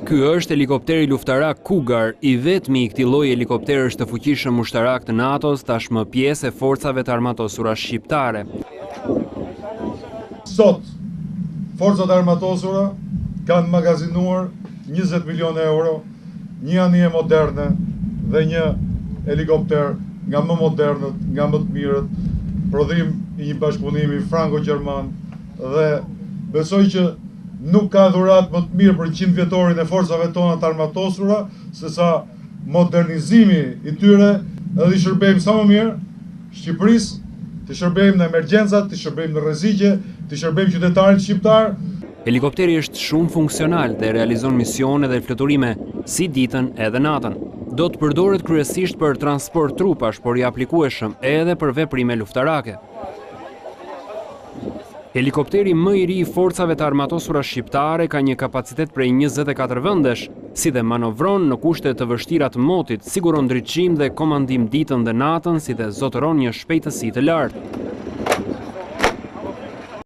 Ky është helikopteri luftarak Cougar, I vetmi I këtij lloji helikopterësh të fuqishëm ushtarak të NATO-s, tashmë pjesë e forcave të armatosura shqiptare. Sot, forcat armatosura kanë magazinuar 20 milion euro, një anije moderne dhe një helikopter nga më modernët, nga më të mirët, prodhim I një bashkëpunimi franco-gjerman dhe besoj që nuk ka dhurat më të mirë për 100 vjetorin e forcave tona të armatosura, se sa modernizimi I tyre edhe I shërbejmë sa më mirë Shqipërisë, të shërbejmë në emergjencat, të shërbejmë në rreziqe, të shërbejmë qytetarit shqiptar. Helikopteri është shumë funksional dhe realizon misione dhe fluturime si ditën edhe natën. Do të përdoret kryesisht për transport trupash, por I aplikueshëm edhe për veprime luftarake. Helikopteri më I ri I forcave të armatosura shqiptare ka një kapacitet prej 24 vendesh, si dhe manovron në kushte të vështira të motit, siguron drejtësim dhe komandim ditën dhe natën, si dhe zotëron një shpejtësi të lartë.